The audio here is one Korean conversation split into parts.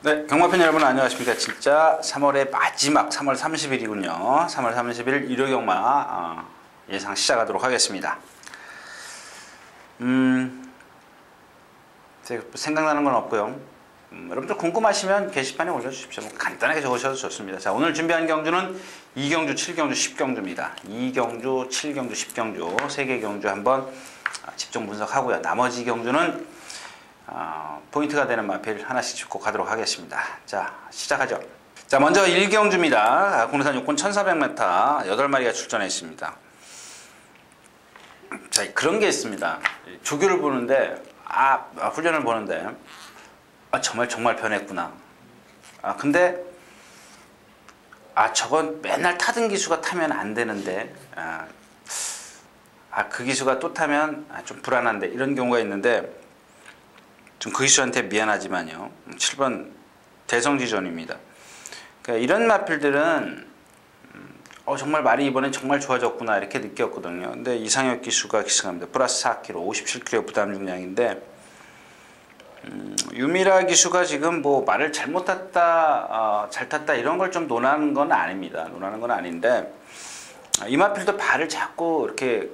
네, 경마팬 여러분 안녕하십니까. 진짜 3월의 마지막 3월 30일이군요. 3월 30일 일요 경마 예상 시작하도록 하겠습니다. 제가 생각나는 건 없고요. 여러분들 궁금하시면 게시판에 올려주십시오. 간단하게 적으셔도 좋습니다. 자, 오늘 준비한 경주는 2경주, 7경주, 10경주입니다. 2경주, 7경주, 10경주 3개 경주 한번 집중 분석하고요. 나머지 경주는 포인트가 되는 마필 하나씩 짚고 가도록 하겠습니다. 자, 시작하죠. 자, 먼저 1경주입니다. 국내산 육군 1400m 8마리가 출전했습니다. 자, 그런 게 있습니다. 조교를 보는데 훈련을 보는데 정말 변했구나. 근데 저건 맨날 타던 기수가 타면 안 되는데 그 기수가 또 타면 좀 불안한데, 이런 경우가 있는데 좀 그 기수한테 미안하지만요. 7번 대성지존입니다. 그러니까 이런 마필들은 정말 말이 이번엔 정말 좋아졌구나 이렇게 느꼈거든요. 근데 이상혁 기수가 기승합니다. 플러스 4kg, 57kg 부담 중량인데 유미라 기수가 지금 뭐 말을 잘못 탔다, 잘 탔다 이런 걸 좀 논하는 건 아닙니다. 논하는 건 아닌데 이 마필도 발을 자꾸 이렇게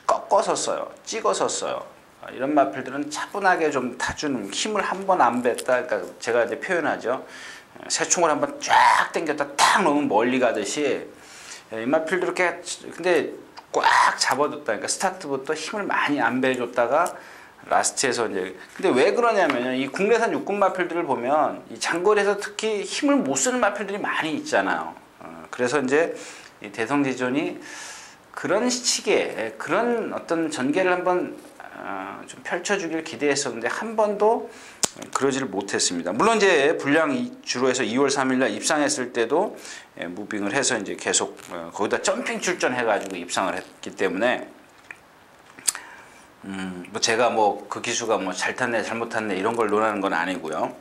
꺾어서 써요. 찍어서 써요. 이런 마필들은 차분하게 좀 타주는, 힘을 한 번 안 뱉다, 그러니까 제가 이제 표현하죠. 새총을 한번 쫙 당겼다 탁 놓으면 멀리 가듯이 이 마필도 이렇게 근데 꽉 잡아뒀다. 그러니까 스타트부터 힘을 많이 안 배줬다가 라스트에서 이제, 근데 왜 그러냐면요. 이 국내산 육군 마필들을 보면 이 장거리에서 특히 힘을 못 쓰는 마필들이 많이 있잖아요. 그래서 이제 이 대성지존이 그런 시기에 그런 어떤 전개를 한번 좀 펼쳐주길 기대했었는데 한 번도 그러지를 못했습니다. 물론 이제 분량 주로 해서 2월 3일날 입상했을 때도 무빙을 해서 이제 계속 거기다 점핑 출전해가지고 입상을 했기 때문에 뭐 제가 뭐 그 기수가 뭐 잘 탔네 잘못 탔네 이런 걸 논하는 건 아니고요.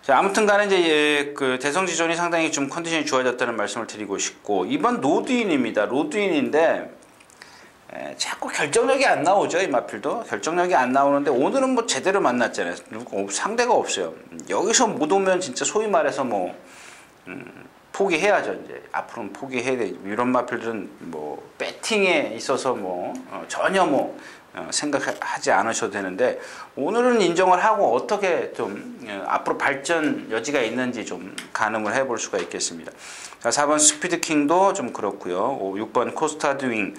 자, 아무튼간에 이제 그 대성지존이 상당히 좀 컨디션이 좋아졌다는 말씀을 드리고 싶고, 이번 로드인입니다. 로드인인데 자꾸 결정력이 안 나오죠. 이 마필도 결정력이 안 나오는데 오늘은 뭐 제대로 만났잖아요. 상대가 없어요. 여기서 못 오면 진짜 소위 말해서 뭐 포기해야죠. 이제 앞으로는 포기해야 돼. 이런 마필들은 뭐 배팅에 있어서 뭐 전혀 뭐 생각하지 않으셔도 되는데, 오늘은 인정을 하고 어떻게 좀 앞으로 발전 여지가 있는지 좀 가늠을 해볼 수가 있겠습니다. 자, 4번 스피드킹도 좀 그렇고요. 6번 코스타드 윙.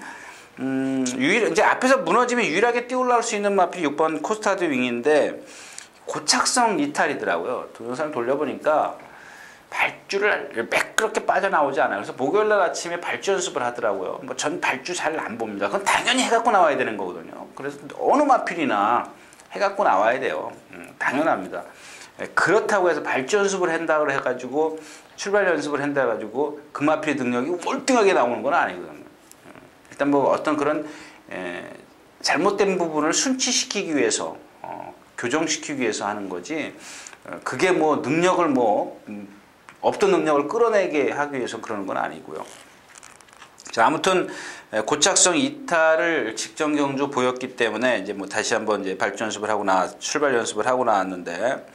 이제 앞에서 무너지면 유일하게 뛰어 올라올 수 있는 마필이 6번 코스타드 윙인데 고착성 이탈이더라고요. 동영상을 돌려보니까 발주를 매끄럽게 빠져나오지 않아요. 그래서 목요일날 아침에 발주 연습을 하더라고요. 뭐 전 발주 잘 안 봅니다. 그건 당연히 해갖고 나와야 되는 거거든요. 그래서 어느 마필이나 해갖고 나와야 돼요. 당연합니다. 그렇다고 해서 발주 연습을 한다고 해가지고 출발 연습을 한다 해가지고 그 마필의 능력이 월등하게 나오는 건 아니거든요. 일단 뭐 어떤 그런 잘못된 부분을 순치시키기 위해서 교정시키기 위해서 하는 거지, 그게 뭐 능력을 없던 능력을 끌어내게 하기 위해서 그러는 건 아니고요. 자, 아무튼 고착성 이탈을 직전 경주 보였기 때문에 이제 뭐 다시 한번 이제 발주 연습을 하고 출발 연습을 하고 나왔는데,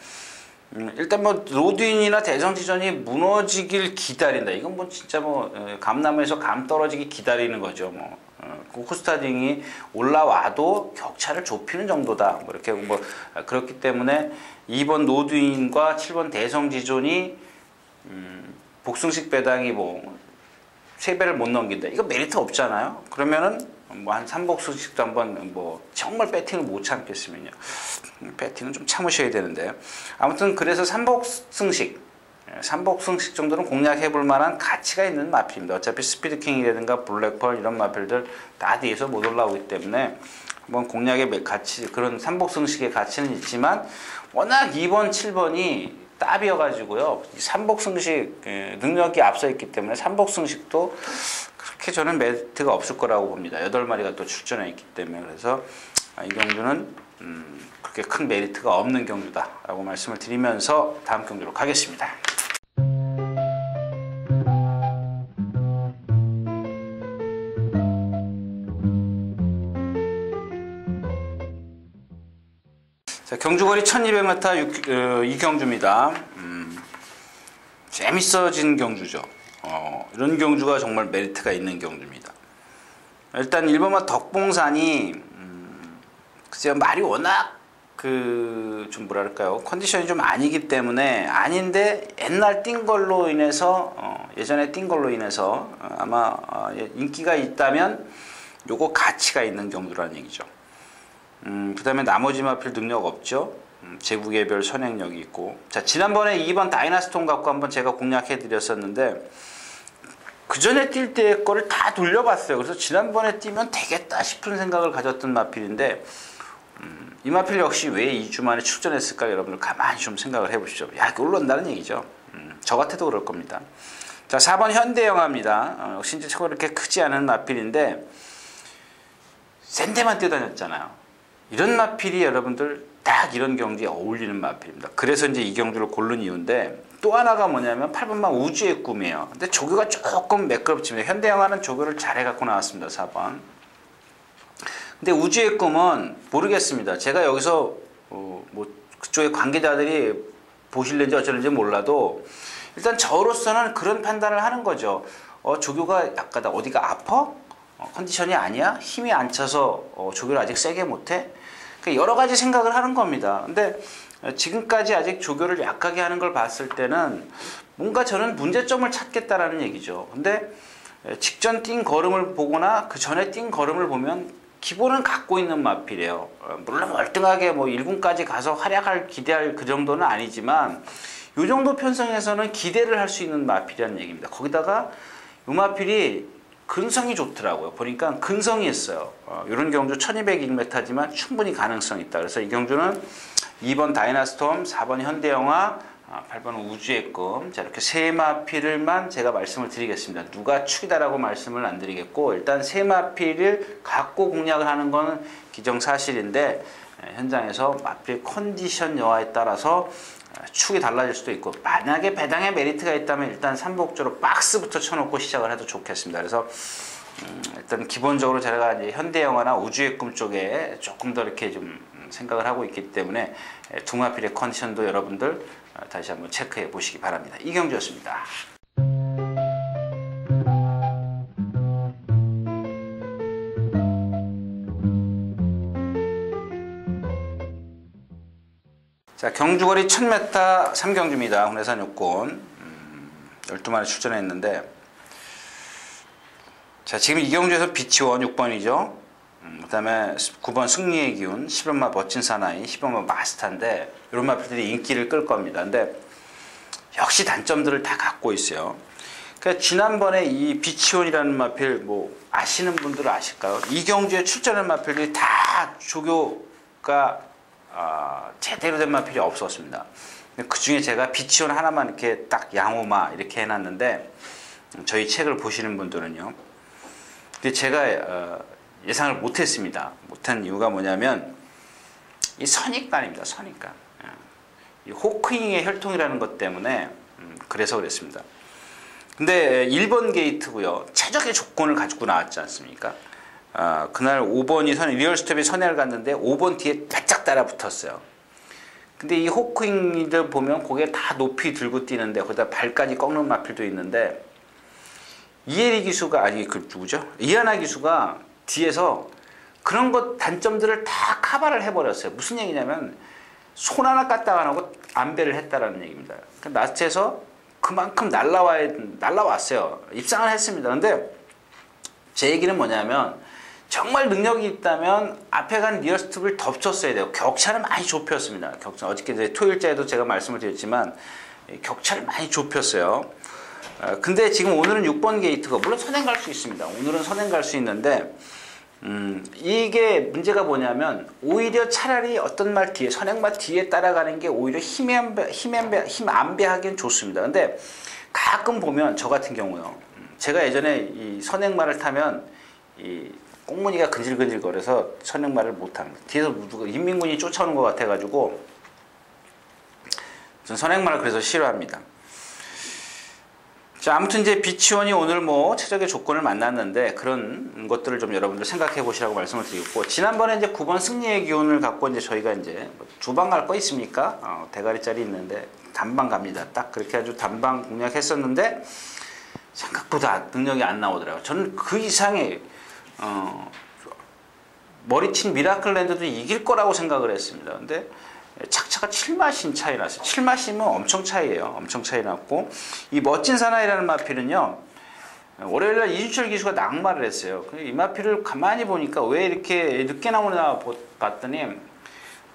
일단 뭐 로드인이나 대성지존이 무너지길 기다린다. 이건 뭐 진짜 뭐 감나무에서 감 떨어지기 기다리는 거죠. 뭐 코스타딩이 올라와도 격차를 좁히는 정도다. 뭐 이렇게 뭐 그렇기 때문에 2번 로드인과 7번 대성지존이 복승식 배당이 뭐 3배를 못 넘긴다. 이거 메리트 없잖아요. 그러면은 뭐 한 3복승식도 한번 뭐 정말 배팅을 못 참겠으면요. 배팅은 좀 참으셔야 되는데, 아무튼 그래서 3복승식 정도는 공략해 볼 만한 가치가 있는 마필입니다. 어차피 스피드킹이라든가 블랙펄 이런 마필들 다 뒤에서 못 올라오기 때문에 한번 공략의 가치, 그런 3복승식의 가치는 있지만 워낙 2번, 7번이 답이어가지고요. 3복승식 능력이 앞서 있기 때문에 3복승식도 그렇게 저는 메리트가 없을 거라고 봅니다. 8마리가 또 출전해 있기 때문에. 그래서 이 경주는 그렇게 큰 메리트가 없는 경주다라고 말씀을 드리면서 다음 경주로 가겠습니다. 자, 경주거리 1200m 이 경주입니다. 재밌어진 경주죠. 이런 경주가 정말 메리트가 있는 경주입니다. 일단 1번마 덕봉산이 글쎄요, 말이 워낙 좀 뭐랄까요, 컨디션이 좀 아니기 때문에, 아닌데 옛날 뛴 걸로 인해서 예전에 뛴 걸로 인해서 아마 인기가 있다면 요거 가치가 있는 경주라는 얘기죠. 그 다음에 나머지 마필 능력 없죠. 제국개별 선행력이 있고. 자, 지난번에 2번 다이나스톰 갖고 한번 제가 공략해 드렸었는데, 그 전에 뛸 때 거를 다 돌려봤어요. 그래서 지난번에 뛰면 되겠다 싶은 생각을 가졌던 마필인데, 이 마필 역시 왜 2주 만에 출전했을까, 여러분들 가만히 좀 생각을 해보시죠. 야, 이거 올라온다는 얘기죠. 저 같아도 그럴 겁니다. 자, 4번 현대영화입니다. 역시 이제 저거 그렇게 크지 않은 마필인데 센 데만 뛰어다녔잖아요. 이런 마필이 여러분들 딱 이런 경기에 어울리는 마필입니다. 그래서 이제 이 경주를 고른 이유인데, 또 하나가 뭐냐면 8번만 우주의 꿈이에요. 근데 조교가 조금 매끄럽지만 현대영화는 조교를 잘 해갖고 나왔습니다. 4번. 근데 우주의 꿈은 모르겠습니다. 제가 여기서 뭐 그쪽의 관계자들이 보실는지 어쩌는지 몰라도 일단 저로서는 그런 판단을 하는 거죠. 조교가 약간 어디가 아파? 컨디션이 아니야? 힘이 안 차서 조교를 아직 세게 못해? 그러니까 여러 가지 생각을 하는 겁니다. 근데 지금까지 아직 조교를 약하게 하는 걸 봤을 때는 뭔가 저는 문제점을 찾겠다라는 얘기죠. 근데 직전 뛴 걸음을 보거나 그 전에 뛴 걸음을 보면 기본은 갖고 있는 마필이에요. 물론 월등하게 뭐 1군까지 가서 활약할 기대할 그 정도는 아니지만 이 정도 편성에서는 기대를 할 수 있는 마필이라는 얘기입니다. 거기다가 이 마필이 근성이 좋더라고요. 보니까 근성이 있어요. 이런 경주 1200m지만 충분히 가능성이 있다. 그래서 이 경주는 2번 다이나스톰, 4번 현대영화, 8번 우주의 꿈. 자, 이렇게 세 마필을만 제가 말씀을 드리겠습니다. 누가 축이다라고 말씀을 안 드리겠고, 일단 세 마필을 갖고 공략을 하는 건 기정사실인데, 현장에서 마필 컨디션 여하에 따라서 축이 달라질 수도 있고, 만약에 배당에 메리트가 있다면 일단 삼복조로 박스부터 쳐놓고 시작을 해도 좋겠습니다. 그래서 일단 기본적으로 제가 이제 현대영화나 우주의 꿈 쪽에 조금 더 이렇게 좀 생각을 하고 있기 때문에 두 마필의 컨디션도 여러분들 다시 한번 체크해 보시기 바랍니다. 이경주였습니다. 자, 경주거리 1000m 3경주입니다. hun해산 육군 12마리 출전했는데, 자, 지금 이 경주에서 비치원 6번이죠. 그 다음에 9번 승리의 기운, 11번 멋진 사나이, 10번 마스터인데 이런 마필들이 인기를 끌 겁니다. 근데 역시 단점들을 다 갖고 있어요. 그러니까 지난번에 이 비치원이라는 마필 뭐 아시는 분들은 아실까요? 이 경주에 출전한 마필들이 다 조교가 제대로 된 마필이 없었습니다. 그 중에 제가 비치원 하나만 이렇게 딱 양호마 이렇게 해놨는데, 저희 책을 보시는 분들은요. 근데 제가 예상을 못했습니다. 못한 이유가 뭐냐면 이 선입관입니다. 선입관. 이 호크잉의 혈통이라는 것 때문에 그래서 그랬습니다. 근데 1번 게이트고요. 최적의 조건을 가지고 나왔지 않습니까? 그날 5번이 리얼스텝이 선회를 갔는데 5번 뒤에 바짝 따라 붙었어요. 근데 이 호크잉들 보면 고개 다 높이 들고 뛰는데 거기다 발까지 꺾는 마필도 있는데, 이혜리 기수가, 아니 그 누구죠? 이하나 기수가 뒤에서 그런 것 단점들을 다 커버를 해버렸어요. 무슨 얘기냐면 손 하나 까딱 안 하고 안배를 했다라는 얘기입니다. 나스트에서 그만큼 날라왔어요. 입상을 했습니다. 근데 제 얘기는 뭐냐면, 정말 능력이 있다면 앞에 간 리얼스텝을 덮쳤어야 돼요. 격차는 많이 좁혔습니다. 어저께 토요일자에도 제가 말씀을 드렸지만 격차를 많이 좁혔어요. 근데 지금 오늘은 6번 게이트가 물론 선행 갈 수 있습니다. 오늘은 선행 갈 수 있는데, 이게 문제가 뭐냐면 오히려 차라리 어떤 말 뒤에 선행말 뒤에 따라가는 게 오히려 힘 안배하기엔 좋습니다. 근데 가끔 보면 저 같은 경우요. 제가 예전에 이 선행말을 타면 이 꽁무니가 근질근질 거려서 선행말을 못합니다. 뒤에서 누가 인민군이 쫓아오는 것 같아가지고 전 선행말을 그래서 싫어합니다. 자, 아무튼 이제 비치원이 오늘 뭐 최적의 조건을 만났는데 그런 것들을 좀 여러분들 생각해 보시라고 말씀을 드리고, 지난번에 이제 9번 승리의 기운을 갖고 이제 저희가 이제 두 방 갈 거 있습니까? 대가리짜리 있는데 단방 갑니다. 딱 그렇게 아주 단방 공략했었는데 생각보다 능력이 안 나오더라고요. 저는 그 이상의 머리친 미라클랜드도 이길 거라고 생각을 했습니다. 근데 착차가 7마신 차이 났어요. 7마신은 엄청 차이예요. 엄청 차이 났고, 이 멋진 사나이라는 마필은요, 월요일날 이준철 기수가 낙마를 했어요. 이 마필을 가만히 보니까 왜 이렇게 늦게 나오나 봤더니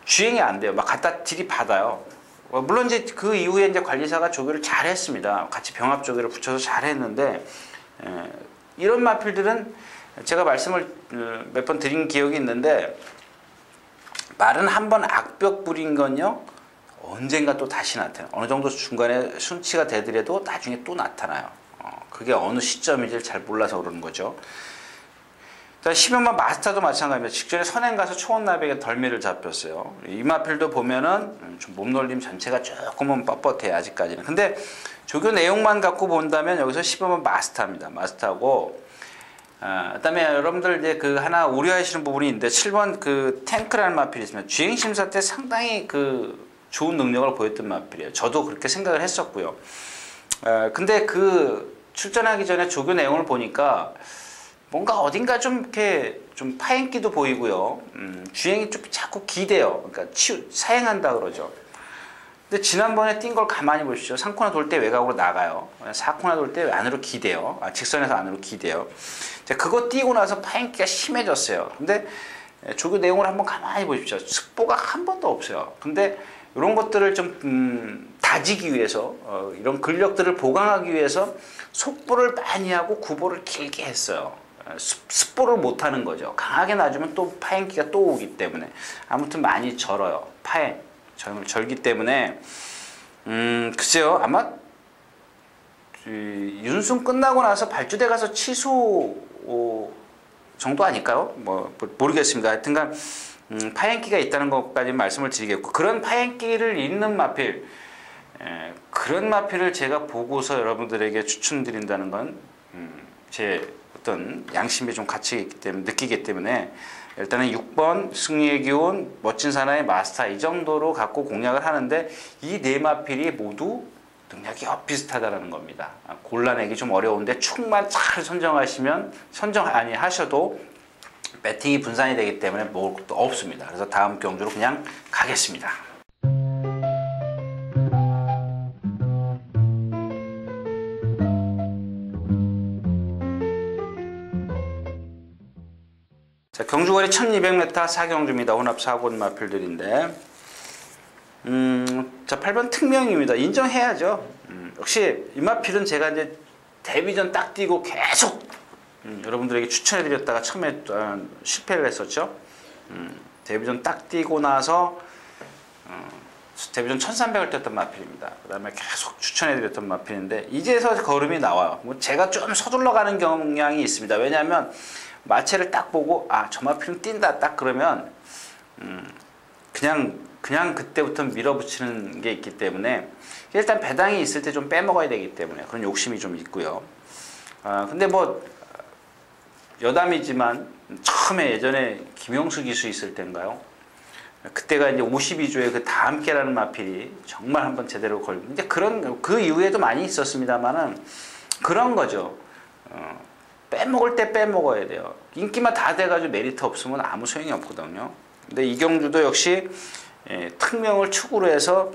주행이 안 돼요. 막 갖다 들이받아요. 물론 이제 그 이후에 이제 관리사가 조교를 잘 했습니다. 같이 병합 조교를 붙여서 잘 했는데, 이런 마필들은 제가 말씀을 몇 번 드린 기억이 있는데, 말은 한 번 악벽 부린 건요, 언젠가 또 다시 나타나요. 어느 정도 중간에 순치가 되더라도 나중에 또 나타나요. 그게 어느 시점인지 잘 몰라서 그러는 거죠. 10연만 마스터도 마찬가지입니다. 직전에 선행 가서 초원나비에게 덜미를 잡혔어요. 이 마필도 보면은 좀 몸놀림 전체가 조금은 뻣뻣해요, 아직까지는. 근데 조교 내용만 갖고 본다면 여기서 10연만 마스터입니다. 마스터고, 그다음에 여러분들 이제 그 하나 우려하시는 부분이 있는데, 7번 그 탱크라는 마필이 있습니다. 주행 심사 때 상당히 그 좋은 능력을 보였던 마필이에요. 저도 그렇게 생각을 했었고요. 근데 그 출전하기 전에 조교 내용을 보니까 뭔가 어딘가 좀 이렇게 좀 파행기도 보이고요. 주행이 좀 자꾸 기대요. 그러니까 사행한다 그러죠. 근데 지난번에 뛴 걸 가만히 보십시오. 3코너 돌 때 외곽으로 나가요. 4코너 돌 때 안으로 기대요. 직선에서 안으로 기대요. 그거 뛰고 나서 파행기가 심해졌어요. 근데 조교 내용을 한번 가만히 보십시오. 습보가 한 번도 없어요. 근데 이런 것들을 좀 다지기 위해서, 이런 근력들을 보강하기 위해서 속보를 많이 하고 구보를 길게 했어요. 습보를 못하는 거죠. 강하게 놔주면 또 파행기가 또 오기 때문에. 아무튼 많이 절어요. 절기 때문에 글쎄요, 아마 윤승 끝나고 나서 발주대 가서 취소 정도 아닐까요? 뭐 모르겠습니다. 하여튼간 파행기가 있다는 것까지 말씀을 드리겠고, 그런 파행기를 잇는 마필, 그런 마필을 제가 보고서 여러분들에게 추천드린다는 건 제 어떤 양심에 좀 가치가 있기 때문에, 느끼기 때문에 일단은 6번 승리의 기운, 멋진 사나이, 마스터, 이 정도로 갖고 공략을 하는데, 이 네 마필이 모두 능력이 비슷하다는 겁니다. 골라내기 좀 어려운데 축만 잘 하셔도 배팅이 분산이 되기 때문에 먹을 것도 없습니다. 그래서 다음 경주로 그냥 가겠습니다. 자, 경주거리 1200m 4경주입니다. 혼합 4군 마필들인데, 자, 8번 특명입니다. 인정해야죠. 역시 이 마필은 제가 이제 데뷔전 딱 뛰고 계속 여러분들에게 추천해드렸다가 처음에 실패를 했었죠. 데뷔전 딱 뛰고 나서 데뷔전 1300을 뛰었던 마필입니다. 그 다음에 계속 추천해드렸던 마필인데, 이제서 걸음이 나와요. 뭐 제가 좀 서둘러 가는 경향이 있습니다. 왜냐하면 마체를 딱 보고 저 마필은 뛴다 딱 그러면 그냥 그때부터 밀어붙이는 게 있기 때문에, 일단 배당이 있을 때 좀 빼먹어야 되기 때문에 그런 욕심이 좀 있고요. 근데 뭐 여담이지만 처음에 예전에 김영수 기수 있을 때인가요? 그때가 이제 52조의 그 다함께라는 마필이 정말 한번 제대로 걸고, 이제 그 이후에도 많이 있었습니다만은 그런 거죠. 빼먹을 때 빼먹어야 돼요. 인기만 다 돼가지고 메리트 없으면 아무 소용이 없거든요. 근데 이경주도 역시 특명을 축으로 해서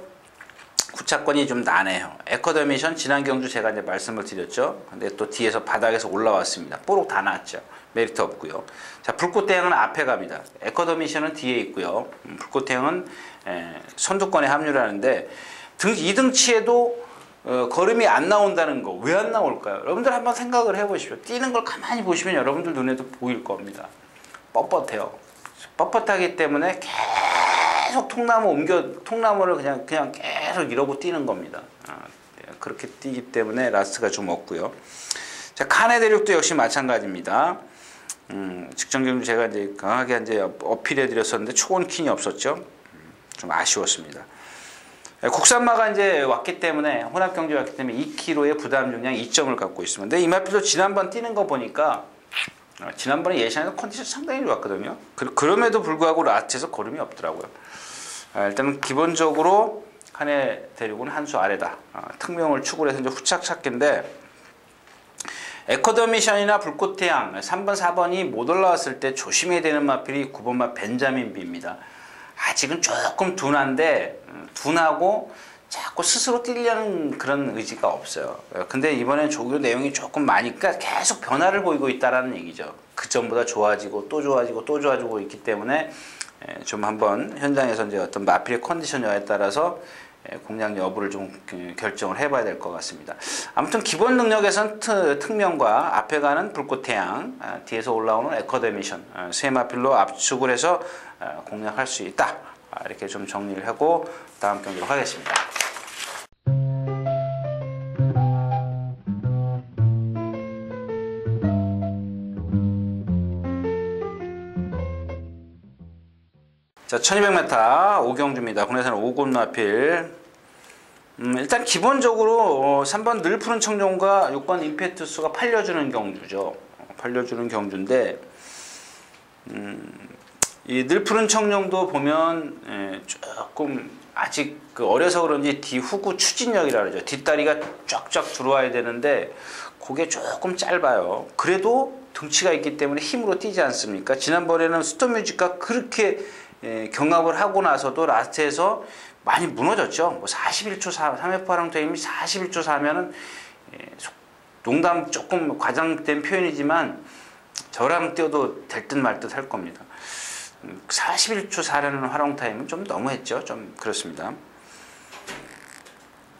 구차권이 좀 나네요. 에커더미션 지난 경주 제가 이제 말씀을 드렸죠. 근데 또 뒤에서 바닥에서 올라왔습니다. 뽀록 다 났죠. 메리트 없고요. 자, 불꽃대행은 앞에 갑니다. 에커더미션은 뒤에 있고요. 불꽃대행은 선두권에 합류를 하는데, 2등치에도 걸음이 안 나온다는 거, 왜 안 나올까요? 여러분들 한번 생각을 해보십시오. 뛰는 걸 가만히 보시면 여러분들 눈에도 보일 겁니다. 뻣뻣해요. 뻣뻣하기 때문에 계속 통나무를 그냥 계속 이러고 뛰는 겁니다. 그렇게 뛰기 때문에 라스트가 좀 없고요. 자, 칸의 대륙도 역시 마찬가지입니다. 직전 경주 제가 이제 강하게 이제 어필해 드렸었는데 초원 킨이 없었죠. 좀 아쉬웠습니다. 국산마가 이제 왔기 때문에 혼합 경주에 왔기 때문에 2kg의 부담 중량 2점을 갖고 있습니다. 근데 이 마필도 지난번 뛰는 거 보니까 지난번에 예상에서 컨디션 상당히 좋았거든요. 그럼에도 불구하고 라스트에서 걸음이 없더라고요. 일단은 기본적으로 한 해 대륙은 한 수 아래다. 특명을 추구해서 이제 후착 찾기인데 에커더미션이나 불꽃태양 3번, 4번이 못 올라왔을 때 조심해야 되는 마필이 9번마 벤자민 비입니다. 아직은 조금 둔한데 둔하고 자꾸 스스로 뛰려는 그런 의지가 없어요. 근데 이번엔 조교 내용이 조금 많으니까 계속 변화를 보이고 있다는 얘기죠. 그 전보다 좋아지고 또 좋아지고 또 좋아지고 있기 때문에 좀 한번 현장에서 이제 어떤 마필의 컨디션 여하에 따라서 공략 여부를 좀 결정을 해봐야 될 것 같습니다. 아무튼 기본 능력에선 특명과 앞에 가는 불꽃태양, 뒤에서 올라오는 에커더미션 세 마필로 압축을 해서 공략할 수 있다. 이렇게 좀 정리를 하고 다음 경기로 하겠습니다. 자, 1200m 5경주입니다. 국내에서는 5군 마필. 일단 기본적으로 3번 늘 푸른 청룡과 6번 임페투스가 팔려주는 경주죠. 팔려주는 경주인데 이 늘 푸른 청룡도 보면 조금 아직 어려서 그런지 뒤후구 추진력이라 그러죠. 뒷다리가 쫙쫙 들어와야 되는데 그게 조금 짧아요. 그래도 등치가 있기 때문에 힘으로 뛰지 않습니까? 지난번에는 스톱뮤직과 그렇게 경합을 하고 나서도 라스트에서 많이 무너졌죠. 뭐 41초 4, 3회 파랑 타임이 41초 4면은 농담 조금 과장된 표현이지만 저랑 뛰어도 될 듯 말 듯 할 겁니다. 41초 4라는 활용 타임은 좀 너무했죠. 좀 그렇습니다.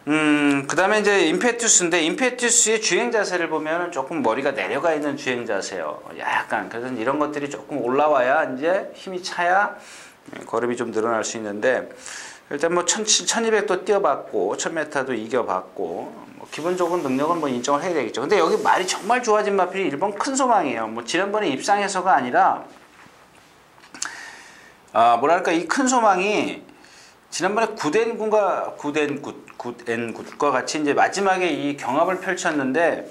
그 다음에 이제 임페투스인데 임페투스의 주행 자세를 보면 조금 머리가 내려가 있는 주행 자세요. 약간 그래서 이런 것들이 조금 올라와야 이제 힘이 차야 걸음이 좀 늘어날 수 있는데 일단 뭐 1200도 뛰어봤고 1000m도 이겨봤고 뭐 기본적으로 능력은 뭐 인정을 해야 되겠죠. 근데 여기 말이 정말 좋아진 마필이 일본 큰 소망이에요. 뭐 지난번에 입상해서가 아니라 뭐랄까 이 큰 소망이 지난번에 굿앤굿과 같이 이제 마지막에 이 경합을 펼쳤는데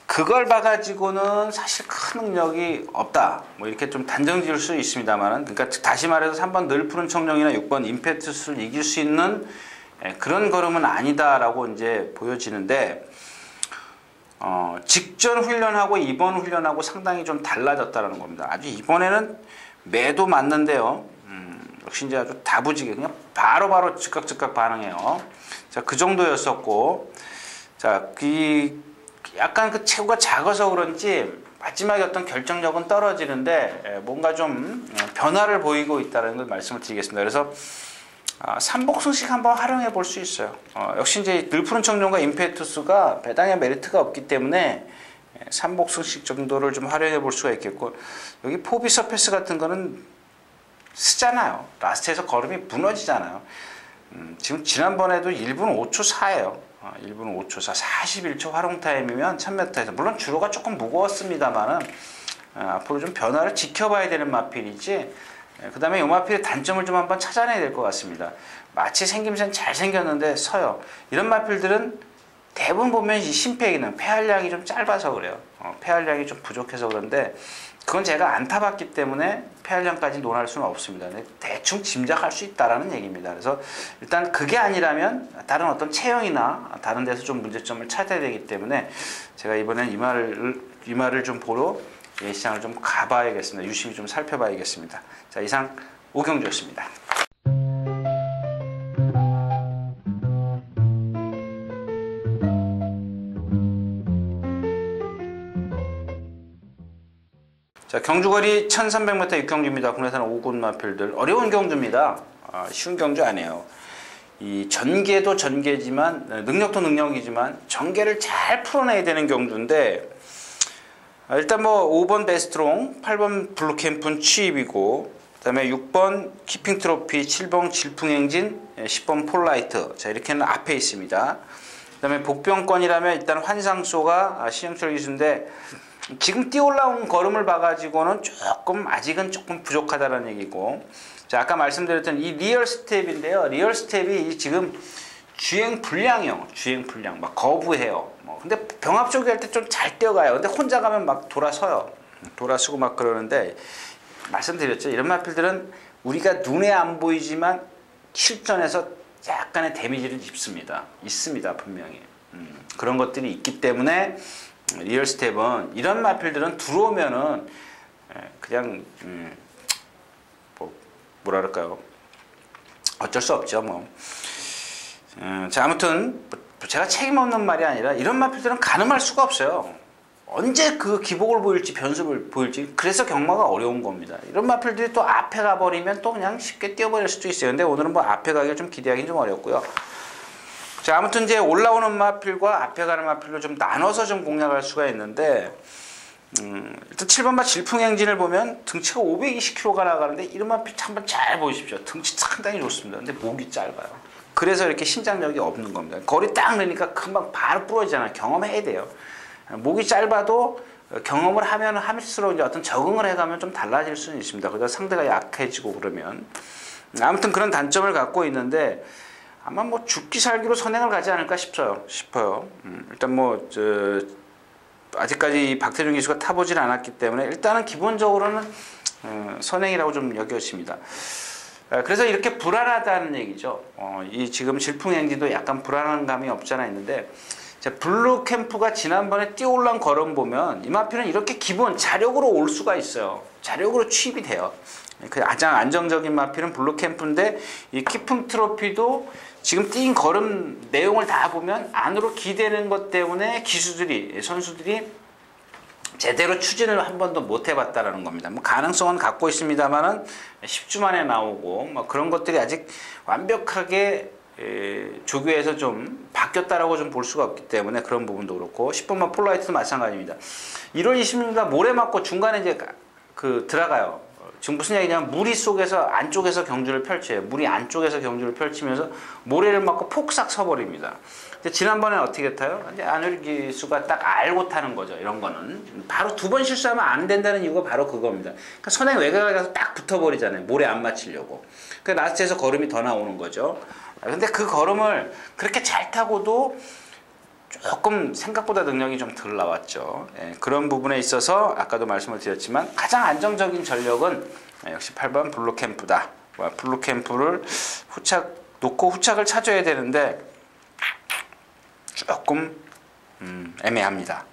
그걸 봐가지고는 사실 큰 능력이 없다. 뭐 이렇게 좀 단정 지을 수 있습니다만은 그러니까 다시 말해서 3번 늘 푸른 청룡이나 6번 임페투스를 이길 수 있는 그런 걸음은 아니다라고 이제 보여지는데 직전 훈련하고 이번 훈련하고 상당히 좀 달라졌다는 겁니다. 아주 이번에는 매도 맞는데요. 역시 이제 아주 다부지게 그냥 바로바로 즉각 반응해요. 자, 그 정도였었고, 자, 약간 그 체구가 작아서 그런지 마지막에 어떤 결정력은 떨어지는데 뭔가 좀 변화를 보이고 있다는 걸 말씀을 드리겠습니다. 그래서 삼복승식 한번 활용해 볼 수 있어요. 역시 이제 늘 푸른 청룡과 임페투스가 배당의 메리트가 없기 때문에 삼복승식 정도를 좀 활용해 볼 수가 있겠고 여기 포비 서페스 같은 거는 쓰잖아요. 라스트에서 걸음이 무너지잖아요. 지금 지난번에도 1분 5초 4예요. 1분 5초 4, 41초 활용 타임이면 1000m에서 물론 주로가 조금 무거웠습니다만은 앞으로 좀 변화를 지켜봐야 되는 마필이지. 그 다음에 이 마필의 단점을 좀 한번 찾아내야 될 것 같습니다. 마치 생김새는 잘생겼는데 서요. 이런 마필들은 대부분 보면 이 심폐 기능, 폐활량이 좀 짧아서 그래요. 폐활량이 좀 부족해서 그런데 그건 제가 안 타봤기 때문에 폐활량까지 논할 수는 없습니다. 대충 짐작할 수 있다라는 얘기입니다. 그래서 일단 그게 아니라면 다른 어떤 체형이나 다른 데서 좀 문제점을 찾아야 되기 때문에 제가 이번엔 이 말을 좀 보러 시장을 좀 가봐야겠습니다. 유심히 좀 살펴봐야겠습니다. 자, 이상 오경주였습니다. 자, 경주거리 1300m 6경주입니다. 국내에서는 5군 마필들. 어려운 경주입니다. 쉬운 경주 아니에요. 이 전개도 전개지만, 능력도 능력이지만, 전개를 잘 풀어내야 되는 경주인데, 일단 뭐 5번 베스트롱, 8번 블루캠프는 취입이고, 그 다음에 6번 키핑 트로피, 7번 질풍행진, 10번 폴라이트. 자, 이렇게는 앞에 있습니다. 그 다음에 복병권이라면 일단 환상소가 신영철 기수인데, 지금 뛰어올라온 걸음을 봐가지고는 아직은 조금 부족하다는 얘기고 자, 아까 말씀드렸던 이 리얼 스텝인데요. 리얼 스텝이 지금 주행 불량이요. 주행 불량. 막 거부해요. 근데 병합 쪽에 할 때 좀 잘 뛰어가요. 근데 혼자 가면 막 돌아서요. 돌아서고 막 그러는데, 말씀드렸죠. 이런 마필들은 우리가 눈에 안 보이지만 실전에서 약간의 데미지를 입습니다. 있습니다, 분명히. 그런 것들이 있기 때문에 리얼 스텝은 이런 마필들은 들어오면은 그냥 뭐랄까요, 어쩔 수 없죠. 자, 아무튼 제가 책임 없는 말이 아니라 이런 마필들은 가늠할 수가 없어요. 언제 그 기복을 보일지 변수를 보일지, 그래서 경마가 어려운 겁니다. 이런 마필들이 또 앞에 가버리면 또 그냥 쉽게 뛰어버릴 수도 있어요. 근데 오늘은 뭐 앞에 가기를 좀 기대하기는 좀 어렵고요. 자, 아무튼 이제 올라오는 마필과 앞에 가는 마필로 좀 나눠서 좀 공략할 수가 있는데, 일단 7번마 질풍행진을 보면 등치가 520kg가 나가는데, 이런 마필 한번 잘 보십시오. 등치 상당히 좋습니다. 근데 목이 짧아요. 그래서 이렇게 신장력이 없는 겁니다. 거리 딱 넣으니까 금방 바로 부러지잖아요. 경험해야 돼요. 목이 짧아도 경험을 하면 할수록 이제 어떤 적응을 해가면 좀 달라질 수는 있습니다. 그러다 상대가 약해지고 그러면. 아무튼 그런 단점을 갖고 있는데, 아마 뭐 죽기 살기로 선행을 가지 않을까 싶어요. 일단 아직까지 박태준 기수가 타보질 않았기 때문에 일단은 기본적으로는 선행이라고 좀 여겨집니다. 그래서 이렇게 불안하다는 얘기죠. 이 지금 질풍행진도 약간 불안한 감이 없잖아 있는데, 자, 블루 캠프가 지난번에 뛰어올란 걸음 보면 이 마필은 이렇게 기본 자력으로 올 수가 있어요. 자력으로 취입이 돼요. 그 가장 안정적인 마필은 블루 캠프인데, 이 키풍 트로피도 지금 뛴 걸음 내용을 다 보면 안으로 기대는 것 때문에 선수들이 제대로 추진을 한 번도 못 해봤다라는 겁니다. 뭐 가능성은 갖고 있습니다만은 10주 만에 나오고 뭐 그런 것들이 아직 완벽하게 조교에서 좀 바뀌었다라고 좀 볼 수가 없기 때문에 그런 부분도 그렇고, 10번만 폴라이트도 마찬가지입니다. 1월 26일날 모래 맞고 중간에 이제 들어가요. 지금 무슨 얘기냐면 무리 속에서 안쪽에서 경주를 펼쳐요. 무리 안쪽에서 경주를 펼치면서 모래를 맞고 폭삭 서버립니다. 근데 지난번에 어떻게 타요? 이제 안효리 기수가 딱 알고 타는 거죠. 이런 거는 바로 두 번 실수하면 안 된다는 이유가 바로 그겁니다. 그러니까 선행 외곽에 가서 딱 붙어버리잖아요. 모래 안 맞추려고. 그 라스트에서 걸음이 더 나오는 거죠. 근데 그 걸음을 그렇게 잘 타고도 조금 생각보다 능력이 좀 덜 나왔죠. 그런 부분에 있어서 아까도 말씀을 드렸지만 가장 안정적인 전력은 역시 8번 블루캠프다. 블루캠프를 놓고 후착을 찾아야 되는데 조금 애매합니다.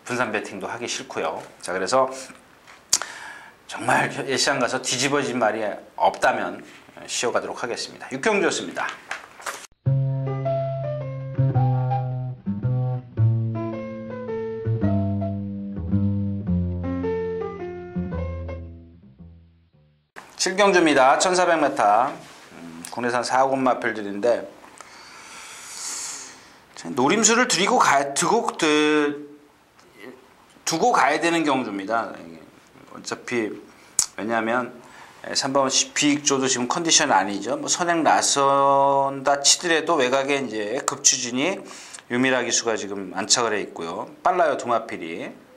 분산 배팅도 하기 싫고요. 자, 그래서 정말 예시장 가서 뒤집어진 말이 없다면 쉬어가도록 하겠습니다. 육경주였습니다. 칠경주입니다. 1400m 국내산 4군 마필들인데, 노림수를 두고 가야 되는 경주입니다. 어차피 왜냐하면 3번 비익조도 지금 컨디션 아니죠. 뭐 선행 나선다 치더라도 외곽에 이제 급추진이 유미라 기수가 지금 안착을 해 있고요. 빨라요, 두 마필이.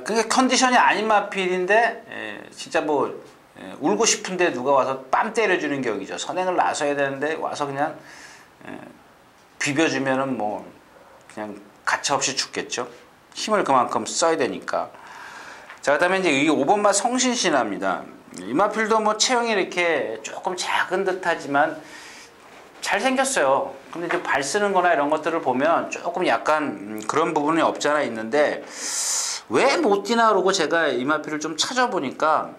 그게 컨디션이 아닌 마필인데 진짜 울고 싶은데 누가 와서 빰 때려주는 격이죠. 선행을 나서야 되는데 와서 그냥 비벼주면은 뭐 그냥 가차없이 죽겠죠. 힘을 그만큼 써야 되니까. 자, 그다음에 이제 이 5번마 성신신화입니다. 이 마필도 뭐 체형이 이렇게 조금 작은 듯하지만 잘생겼어요. 근데 이제 발 쓰는 거나 이런 것들을 보면 조금 약간 그런 부분이 없지 않아 있는데, 왜 못 뛰나 그러고 제가 이 마필을 좀 찾아보니까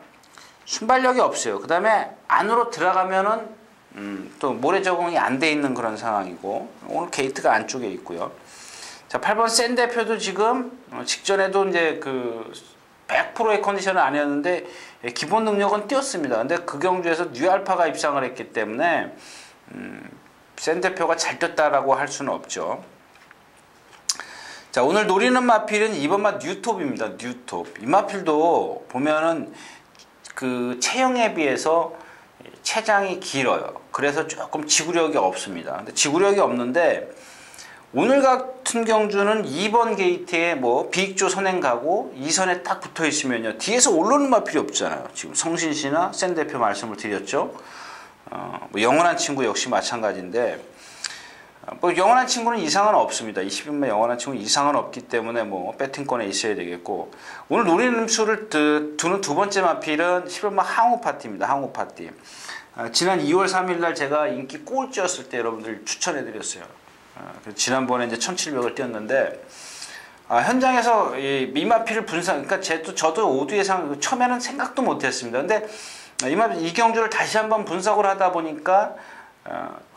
순발력이 없어요. 그 다음에 안으로 들어가면은 또 모래 적응이 안 돼 있는 그런 상황이고, 오늘 게이트가 안쪽에 있고요. 자, 8번 센 대표도 지금 직전에도 이제 100%의 컨디션은 아니었는데 기본 능력은 뛰었습니다. 근데 그 경주에서 뉴알파가 입상을 했기 때문에 센 대표가 잘 뛰었다라고 할 수는 없죠. 자, 오늘 노리는 마필은 2번마 뉴톱입니다. 뉴톱. 이 마필도 보면은 체형에 비해서 체장이 길어요. 그래서 조금 지구력이 없습니다. 근데 지구력이 없는데 오늘 같은 경주는 2번 게이트에 뭐 비익조 선행 가고 2선에 딱 붙어 있으면요. 뒤에서 올라오는 마필이 없잖아요. 지금 성신씨나 센 대표 말씀을 드렸죠. 뭐 영원한 친구 역시 마찬가지인데, 뭐 영원한 친구는 이상은 없습니다. 20인만 영원한 친구 이상은 없기 때문에 뭐 배팅권에 있어야 되겠고, 오늘 노리는 수를 두는 두 번째 마필은 11번 항우 파티입니다. 항우 파티. 지난 2월 3일 날 제가 인기 꼴찌였을 때 여러분들 추천해 드렸어요. 지난번에 이제 1700을 뛰었는데, 현장에서 이 마필을 분산, 그러니까 저도 오두 예상 처음에는 생각도 못했습니다. 근데 이 경주를 다시 한번 분석을 하다 보니까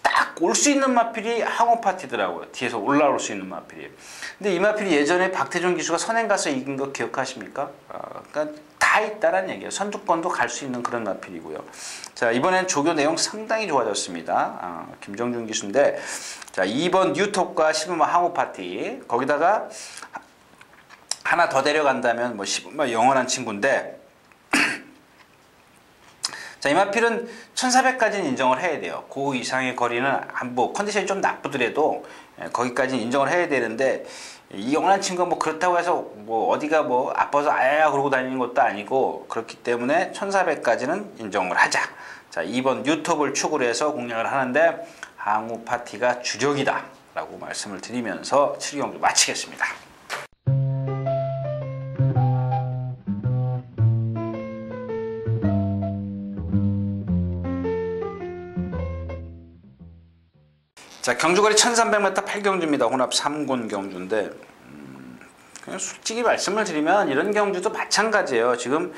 딱 올 수 있는 마필이 항우 파티더라고요. 뒤에서 올라올 수 있는 마필이. 근데 이 마필이 예전에 박태종 기수가 선행 가서 이긴 거 기억하십니까? 그러니까 다 있다라는 얘기예요. 선두권도 갈 수 있는 그런 마필이고요. 자, 이번엔 조교 내용 상당히 좋아졌습니다. 김정준 기수인데, 자, 2번 뉴톱과 15번 항우 파티, 거기다가 하나 더 데려간다면 뭐 15번 영원한 친구인데, 자, 이 마필은 1400까지는 인정을 해야 돼요. 그 이상의 거리는 뭐 컨디션이 좀 나쁘더라도 거기까지는 인정을 해야 되는데, 이 영원한 친구가 뭐 그렇다고 해서 뭐 어디가 뭐 아파서 아야 그러고 다니는 것도 아니고, 그렇기 때문에 1400까지는 인정을 하자. 자, 2번 뉴톱을 축으로 해서 공략을 하는데, 항우 파티가 주력이다 라고 말씀을 드리면서 7경주 마치겠습니다. 자, 경주거리 1300m 8경주입니다. 혼합 3군 경주인데, 그냥 솔직히 말씀을 드리면 이런 경주도 마찬가지예요. 지금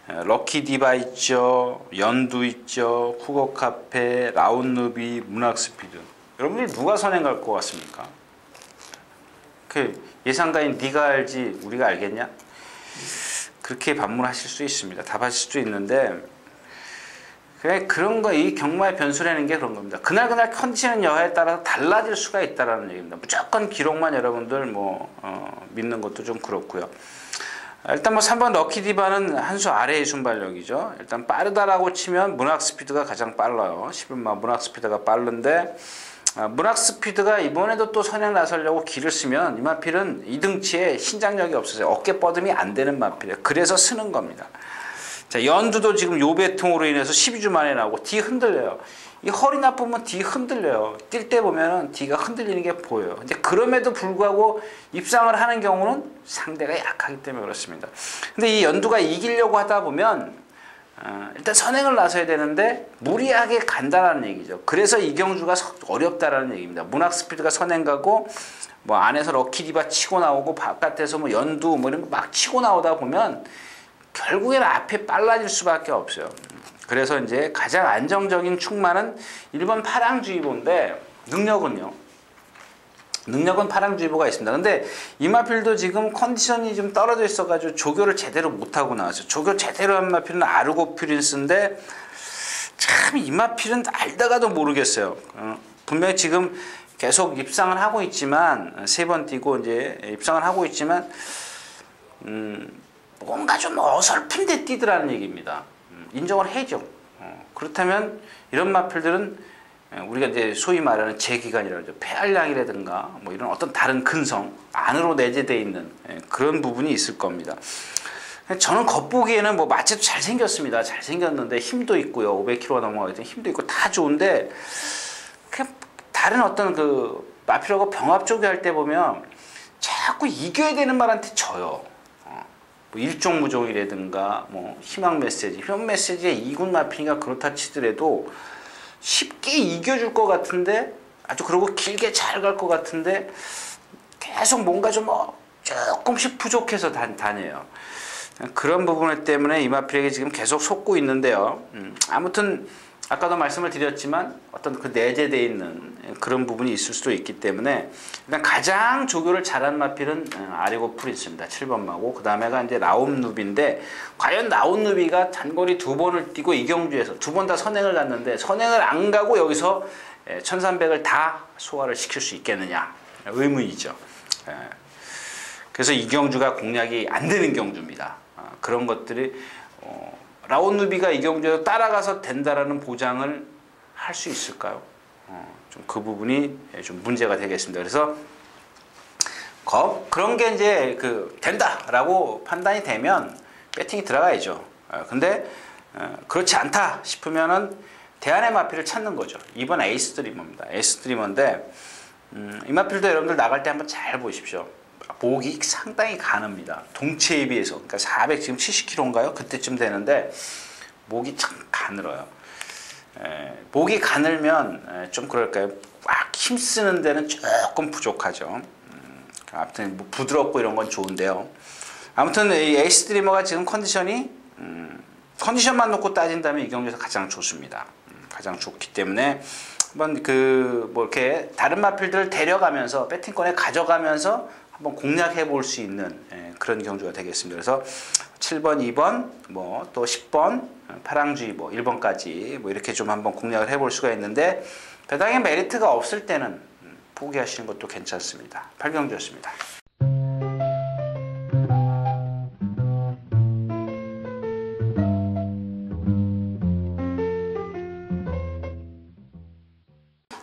럭키디바 있죠, 연두 있죠, 후거카페, 라운누비, 문학스피드. 여러분들 누가 선행 갈 것 같습니까? 그 예상가인 네가 알지 우리가 알겠냐? 그렇게 반문하실 수 있습니다. 답하실 수도 있는데, 그런 거, 이 경마의 변수라는 게 그런 겁니다. 그날 컨디션 여하에 따라서 달라질 수가 있다라는 얘기입니다. 무조건 기록만 여러분들 믿는 것도 좀 그렇고요. 일단 뭐 3번 럭키디바는 한 수 아래의 순발력이죠. 일단 빠르다라고 치면 문학스피드가 가장 빨라요. 11만 문학스피드가 빠른데, 문학스피드가 이번에도 또 선행 나서려고 길을 쓰면 이 마필은 이등치에 신장력이 없어서 어깨 뻗음이 안 되는 마필이에요. 그래서 쓰는 겁니다. 자, 연두도 지금 요배통으로 인해서 12주 만에 나오고 뒤 흔들려요. 이 허리 나쁘면 뒤 흔들려요. 뛸 때 보면은 뒤가 흔들리는 게 보여요. 근데 그럼에도 불구하고 입상을 하는 경우는 상대가 약하기 때문에 그렇습니다. 근데 이 연두가 이기려고 하다 보면 일단 선행을 나서야 되는데 무리하게 간다라는 얘기죠. 그래서 이 경주가 어렵다라는 얘기입니다. 문학스피드가 선행 가고 뭐 안에서 럭키디바 치고 나오고 바깥에서 뭐 연두 뭐 이런 거 막 치고 나오다 보면 결국에는 앞에 빨라질 수밖에 없어요. 그래서 이제 가장 안정적인 충만은 1번 파랑주의보인데, 능력은 파랑주의보가 있습니다. 근데 이 마필도 지금 컨디션이 좀 떨어져 있어가지고 조교를 제대로 못하고 나왔어요. 조교 제대로 한 마필은 아르고 퓨린스인데, 참 이 마필은 알다가도 모르겠어요. 분명히 지금 계속 입상을 하고 있지만, 3번 뛰고 이제 입상을 하고 있지만, 뭔가 좀 어설픈데 뛰더라는 얘기입니다. 인정을 해야죠. 그렇다면 이런 마필들은 우리가 이제 소위 말하는 재기관이라고 하죠. 폐활량이라든가 뭐 이런 어떤 다른 근성 안으로 내재되어 있는 그런 부분이 있을 겁니다. 저는 겉보기에는 뭐 마체도 잘생겼습니다. 잘생겼는데 힘도 있고요. 500kg가 넘어가기 때문에 힘도 있고 다 좋은데, 그냥 다른 어떤 그 마필하고 병합 쪽에 할 때 보면 자꾸 이겨야 되는 말한테 져요. 뭐 일종무종이라든가 뭐 희망 메시지에 2군 마필이가 그렇다 치더라도 쉽게 이겨줄 것 같은데, 아주 그러고 길게 잘 갈 것 같은데 계속 뭔가 좀 조금씩 부족해서 다녀요. 그런 부분 때문에 이 마필에게 지금 계속 속고 있는데요. 아무튼 아까도 말씀을 드렸지만 어떤 그 내재되어 있는 그런 부분이 있을 수도 있기 때문에, 일단 가장 조교를 잘한 마필은 아리고 프린스입니다. 7번 마고. 그 다음에가 이제 라운누비인데, 과연 라운누비가 단거리 2번을 뛰고 이 경주에서 2번 다 선행을 갔는데 선행을 안 가고 여기서 1300을 다 소화를 시킬 수 있겠느냐, 의문이죠. 그래서 이 경주가 공략이 안 되는 경주입니다. 그런 것들이 라운누비가 이 경주에서 따라가서 된다라는 보장을 할 수 있을까요? 좀 그 부분이 좀 문제가 되겠습니다. 그래서 그런 게 이제 된다라고 판단이 되면 배팅이 들어가야죠. 근데 그렇지 않다 싶으면은 대안의 마필을 찾는 거죠. 이번 에이스 드리머입니다. 에이스 드리머인데 이 마필도 여러분들 나갈 때 한번 잘 보십시오. 목이 상당히 가늡니다. 동체에 비해서. 그러니까 470kg인가요? 그때쯤 되는데 목이 참 가늘어요. 목이 가늘면 좀 그럴까요? 막 힘쓰는 데는 조금 부족하죠. 아무튼 뭐 부드럽고 이런 건 좋은데요. 아무튼 이 에이스 드리머가 지금 컨디션만 놓고 따진다면 이 경기에서 가장 좋습니다. 가장 좋기 때문에 한번 이렇게 다른 마필들을 데려가면서 배팅권에 가져가면서 한번 공략해 볼 수 있는 그런 경주가 되겠습니다. 그래서 7번, 2번, 뭐 또 10번, 파랑주의 1번까지 뭐 이렇게 좀 한번 공략을 해 볼 수가 있는데 배당에 메리트가 없을 때는 포기하시는 것도 괜찮습니다. 8경주였습니다.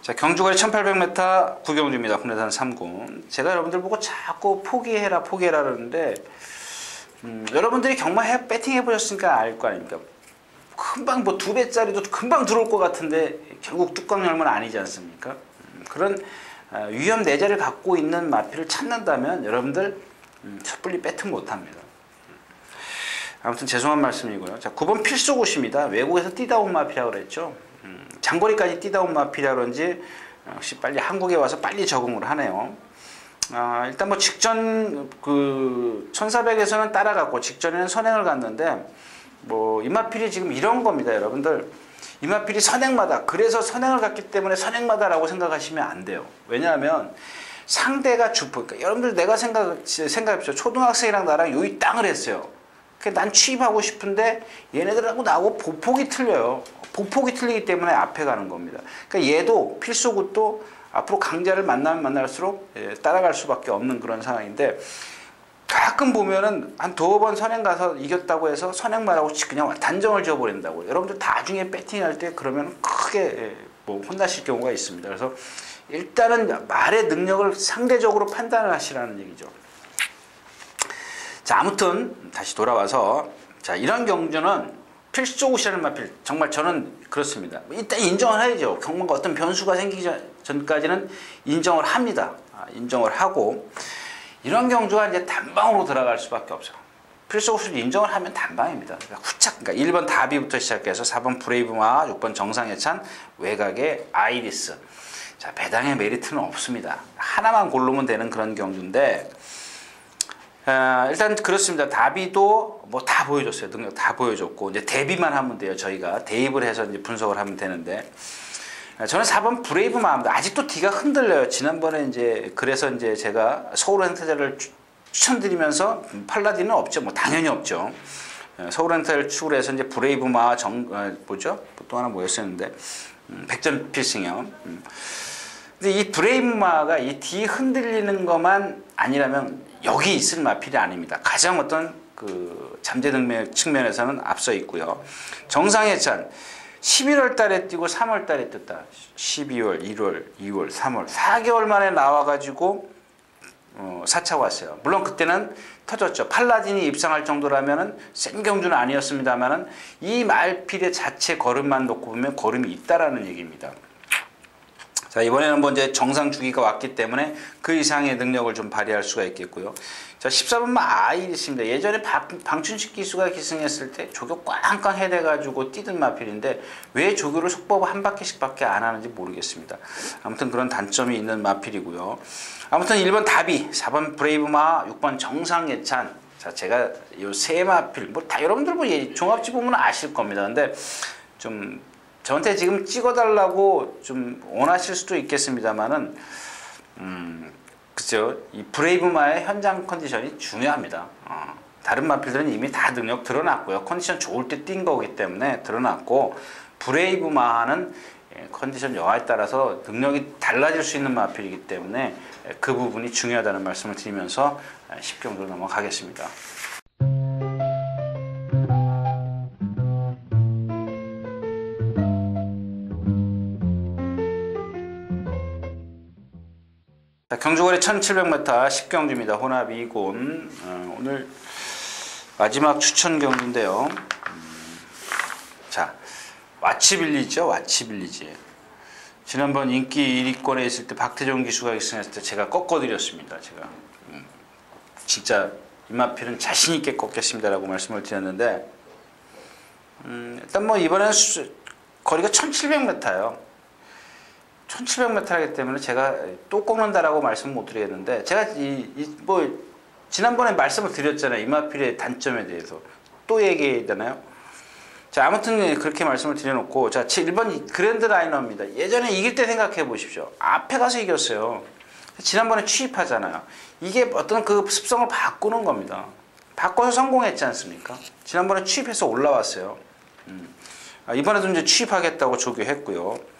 자, 경주거리 1800m 구경주입니다. 국내산 3군. 제가 여러분들 보고 자꾸 포기해라 그러는데 여러분들이 경마 배팅 해보셨으니까 알 거 아닙니까? 금방 뭐 2배짜리도 금방 들어올 것 같은데 결국 뚜껑 열면 아니지 않습니까? 그런 위험 내재를 갖고 있는 마필을 찾는다면 여러분들 섣불리 배팅 못합니다. 아무튼 죄송한 말씀이고요. 자, 9번 필수굿입니다. 외국에서 뛰다 온 마필이라고 그랬죠. 장거리까지 뛰다 온 마필이라 그런지 역시 빨리 한국에 와서 빨리 적응을 하네요. 일단 뭐 직전 1400에서는 따라갔고 직전에는 선행을 갔는데 뭐 이마필이 지금 이런 겁니다, 여러분들. 이마필이 선행마다, 그래서 선행을 갔기 때문에 선행마다라고 생각하시면 안 돼요. 왜냐하면 상대가 그러니까 여러분들 내가 생각해보세요. 초등학생이랑 나랑 요이 땅을 했어요. 난 취입하고 싶은데 얘네들하고 나하고 보폭이 틀려요. 보폭이 틀리기 때문에 앞에 가는 겁니다. 그러니까 얘도 필수굿도 앞으로 강자를 만나면 만날수록 따라갈 수밖에 없는 그런 상황인데 가끔 보면은 한 2번 선행 가서 이겼다고 해서 선행만 하고 그냥 단정을 지어버린다고. 여러분들 나중에 배팅할 때 그러면 크게 뭐 혼나실 경우가 있습니다. 그래서 일단은 말의 능력을 상대적으로 판단을 하시라는 얘기죠. 자, 아무튼 다시 돌아와서 자, 이런 경주는 필수굿이라는 마필 정말 저는 그렇습니다. 일단 인정을 해야죠. 경마가 어떤 변수가 생기기 전까지는 인정을 합니다. 인정을 하고 이런 경주가 이제 단방으로 들어갈 수밖에 없어요. 필수굿을 인정을 하면 단방입니다. 그러니까 1번 다비부터 시작해서 4번 브레이브마, 6번 정상예찬, 외곽의 아이리스. 자, 배당의 메리트는 없습니다. 하나만 고르면 되는 그런 경주인데 일단 그렇습니다. 다비도 뭐 다 보여줬어요. 능력 다 보여줬고 이제 대비만 하면 돼요. 저희가 대입을 해서 이제 분석을 하면 되는데 저는 4번 브레이브마입니다. 아직도 D가 흔들려요. 지난번에 그래서 제가 서울 행타자를 추천드리면서 팔라딘은 없죠. 뭐 당연히 없죠. 서울 행타를 축으로 해서 브레이브마 뭐죠? 또 하나 뭐였었는데 백전 필승형. 근데 이 브레이브마가 이 D 흔들리는 것만 아니라면 여기 있을 마필이 아닙니다. 가장 어떤 잠재 능력 측면에서는 앞서 있고요. 정상예찬 11월 달에 뛰고 3월 달에 떴다. 12월, 1월, 2월, 3월 4개월 만에 나와가지고 4차 왔어요. 물론 그때는 터졌죠. 팔라딘이 입상할 정도라면은 센 경주는 아니었습니다만은 이 말필의 자체 걸음만 놓고 보면 걸음이 있다라는 얘기입니다. 자, 이번에는 뭐 정상 주기가 왔기 때문에 그 이상의 능력을 좀 발휘할 수가 있겠고요. 자, 14번만 아이리스입니다. 예전에 방춘식 기수가 기승했을 때 조교 꽝꽝 해대가지고 뛰던 마필인데 왜 조교를 속법 한 바퀴씩밖에 안 하는지 모르겠습니다. 아무튼 그런 단점이 있는 마필이고요. 아무튼 1번 다비, 4번 브레이브마, 6번 정상예찬. 자, 제가 이 세 마필 뭐 다 여러분들 뭐 종합지 보면 아실 겁니다. 근데 좀 저한테 지금 찍어달라고 좀 원하실 수도 있겠습니다만은, 그죠? 이 브레이브마의 현장 컨디션이 중요합니다. 다른 마필들은 이미 다 능력 드러났고요. 컨디션 좋을 때 뛴 거기 때문에 드러났고, 브레이브마는 컨디션 여하에 따라서 능력이 달라질 수 있는 마필이기 때문에 그 부분이 중요하다는 말씀을 드리면서 10경으로 넘어가겠습니다. 자, 경주거리 1700m 10경주입니다. 혼합 2군. 오늘 마지막 추천 경주인데요. 자, 와치빌리지죠. 와치빌리지. 지난번 인기 1위권에 있을 때 박태종 기수가 입성했을 때 제가 꺾어드렸습니다. 제가 진짜 이마필은 자신있게 꺾겠습니다라고 말씀을 드렸는데 일단 뭐 이번에는 거리가 1700m예요. 1700m이기 때문에 제가 또 꺾는다라고 말씀을 못 드리겠는데 제가 뭐 지난번에 말씀을 드렸잖아요. 이마필의 단점에 대해서 또 얘기하잖아요. 자, 아무튼 그렇게 말씀을 드려놓고 자, 1번 그랜드 라이너입니다. 예전에 이길 때 생각해 보십시오. 앞에 가서 이겼어요. 지난번에 취입하잖아요. 이게 어떤 그 습성을 바꾸는 겁니다. 바꿔서 성공했지 않습니까? 지난번에 취입해서 올라왔어요. 이번에도 이제 취입하겠다고 조교했고요.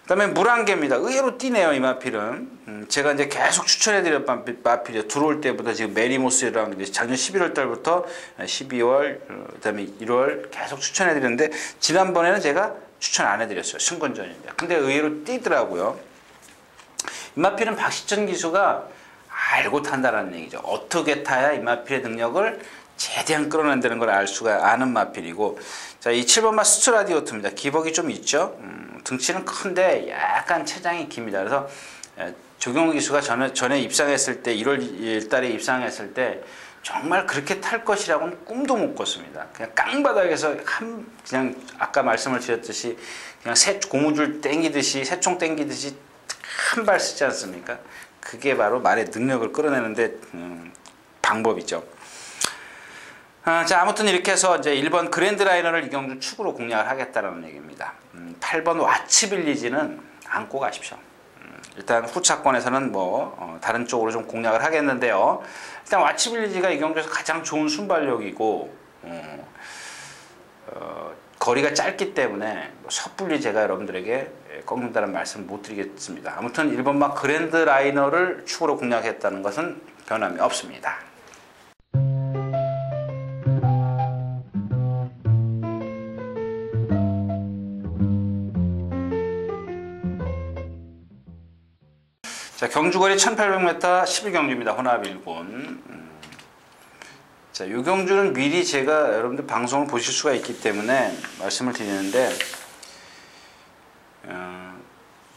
그 다음에 물안개입니다. 의외로 뛰네요, 이마필은. 제가 이제 계속 추천해드렸던 마필이요. 들어올 때부터 지금 메리모스랑 작년 11월 달부터 12월, 그 다음에 1월 계속 추천해드렸는데, 지난번에는 제가 추천 안 해드렸어요. 승권전인데. 근데 의외로 뛰더라고요. 이마필은 박시천 기수가 알고 탄다는 얘기죠. 어떻게 타야 이마필의 능력을 최대한 끌어낸다는 걸 아는 마필이고, 자, 이 7번마 스트라디오트입니다. 기복이 좀 있죠. 등치는 큰데 약간 체장이 깁니다. 그래서 조경호 기수가 전에 입상했을 때 1월 1달에 입상했을 때 정말 그렇게 탈 것이라고는 꿈도 못 꿨습니다. 그냥 깡바닥에서 그냥 아까 말씀을 드렸듯이 그냥 고무줄 땡기듯이 새총 땡기듯이 한 발 쓰지 않습니까? 그게 바로 말의 능력을 끌어내는데 방법이죠. 자, 아무튼 이렇게 해서 이제 1번 그랜드 라이너를 이경주 축으로 공략을 하겠다는 얘기입니다. 8번 와치빌리지는 안고 가십시오. 일단 후차권에서는 뭐 다른 쪽으로 좀 공략을 하겠는데요. 일단 와치빌리지가 이경주에서 가장 좋은 순발력이고 거리가 짧기 때문에 섣불리 제가 여러분들에게 꺾는다는 말씀을 못 드리겠습니다. 아무튼 1번 막 그랜드 라이너를 축으로 공략했다는 것은 변함이 없습니다. 자, 경주거리 1800m 11경주입니다. 혼합 1군. 자, 이 경주는 미리 제가 여러분들 방송을 보실 수가 있기 때문에 말씀을 드리는데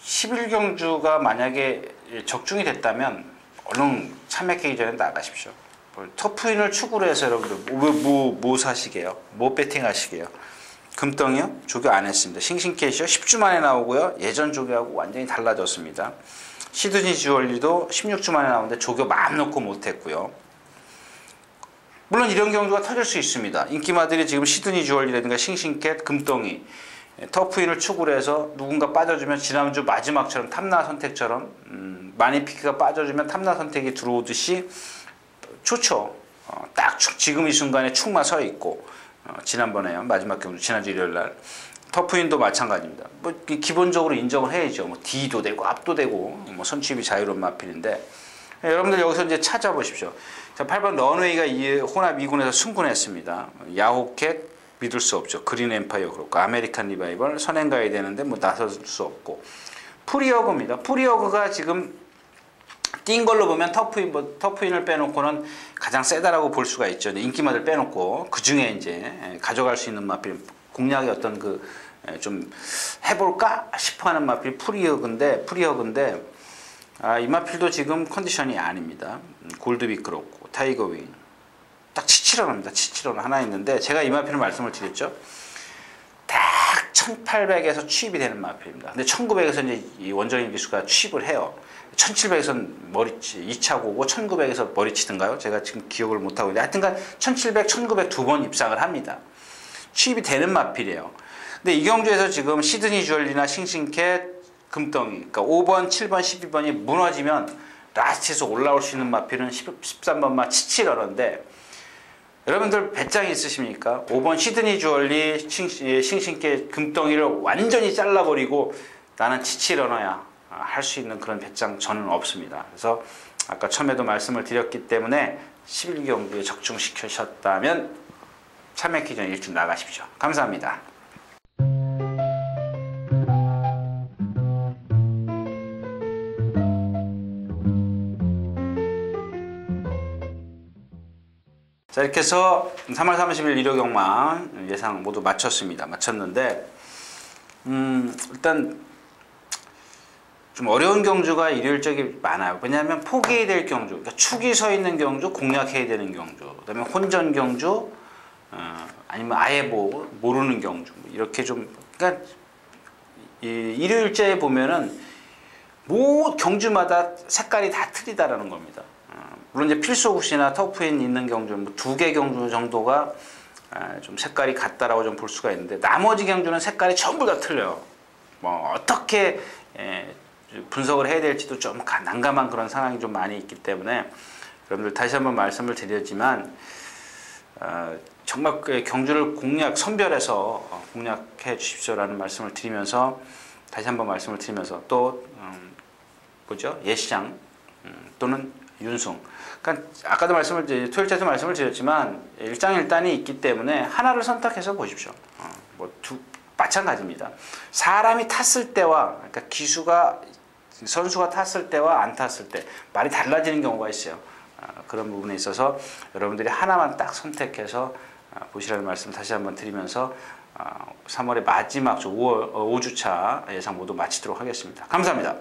11경주가 만약에 적중이 됐다면 얼른 참여하기 전에 나가십시오. 터프인을 축으로 해서 여러분들 뭐 사시게요? 뭐 배팅 하시게요? 금덩이요? 조교 안 했습니다. 싱싱캣이요? 10주 만에 나오고요. 예전 조교하고 완전히 달라졌습니다. 시드니 주얼리도 16주 만에 나오는데 조교 마음 놓고 못했고요. 물론 이런 경주가 터질 수 있습니다. 인기마들이 지금 시드니 주얼리라든가 싱싱캣, 금덩이, 터프인을 축으로 해서 누군가 빠져주면 지난주 마지막처럼 탐나 선택처럼 마니피크가 빠져주면 탐나 선택이 들어오듯이 좋죠. 딱 지금 이 순간에 축마 서 있고 지난번에요. 마지막 경주 지난주 일요일날 터프인도 마찬가지입니다. 뭐 기본적으로 인정을 해야죠. 뭐 D도 되고 앞도 되고 뭐 선취입이 자유로운 마필인데 여러분들 여기서 이제 찾아보십시오. 자, 8번 런웨이가 이 혼합 2군에서 승분했습니다. 야호캣 믿을 수 없죠. 그린 엠파이어 그렇고 아메리칸 리바이벌 선행 가야 되는데 뭐 나설 수 없고 프리어그입니다. 프리어그가 지금 뛴 걸로 보면 터프인을 빼놓고는 가장 세다라고 볼 수가 있죠. 인기마들 빼놓고 그 중에 이제 가져갈 수 있는 마필 공략의 어떤 좀 해볼까 싶어하는 마필 프리어그인데 이 마필도 지금 컨디션이 아닙니다. 골드빅 그렇고 타이거 윙 딱 치치런입니다. 치치런 하나 있는데 제가 이 마필을 말씀을 드렸죠. 딱 1800에서 취입이 되는 마필입니다. 근데 1900에서 이제 이 원정인 기수가 취입을 해요. 1700에서는 머리치 2차 고고 1900에서 머리치든가요? 제가 지금 기억을 못하고 있는데 하여튼간 1700, 1900 두 번 입상을 합니다. 취입이 되는 마필이에요. 근데 이 경주에서 지금 시드니 주얼리나 싱싱캣, 금덩이, 그러니까 5번, 7번, 12번이 무너지면 라스트에서 올라올 수 있는 마필은 13번마 치치러런데 여러분들 배짱이 있으십니까? 5번 시드니 주얼리, 싱싱캣, 금덩이를 완전히 잘라버리고 나는 치치러너야 할 수 있는 그런 배짱 저는 없습니다. 그래서 아까 처음에도 말씀을 드렸기 때문에 11경주에 적중시키셨다면 참여하기 전에 일찍 나가십시오. 감사합니다. 자, 이렇게 해서 3월 30일 일요경마 예상 모두 마쳤습니다. 마쳤는데 일단 좀 어려운 경주가 일요일 쪽이 많아요. 왜냐하면 포기될 경주, 그러니까 축이 서 있는 경주, 공략해야 되는 경주, 그다음에 혼전 경주, 아니면 아예 모르는 경주, 이렇게 좀, 그러니까 이 일요일째 보면은 경주마다 색깔이 다 틀리다라는 겁니다. 물론 이제 필소굿이나 터프인 있는 경주, 뭐 2개 경주 정도가 좀 색깔이 같다라고 좀 볼 수가 있는데, 나머지 경주는 색깔이 전부 다 틀려요. 뭐 어떻게 분석을 해야 될지도 좀 난감한 그런 상황이 좀 많이 있기 때문에 여러분들 다시 한번 말씀을 드렸지만 정말 그 경주를 선별해서 공략해 주십시오라는 말씀을 드리면서, 다시 한번 말씀을 드리면서, 또 예시장 또는 윤승, 그러니까 아까도 토요일째도 말씀을 드렸지만 일장일단이 있기 때문에 하나를 선택해서 보십시오. 마찬가지입니다. 사람이 탔을 때와, 그러니까 선수가 탔을 때와 안 탔을 때 말이 달라지는 경우가 있어요. 그런 부분에 있어서 여러분들이 하나만 딱 선택해서 보시라는 말씀 다시 한번 드리면서 3월의 마지막 5주차 예상 모두 마치도록 하겠습니다. 감사합니다.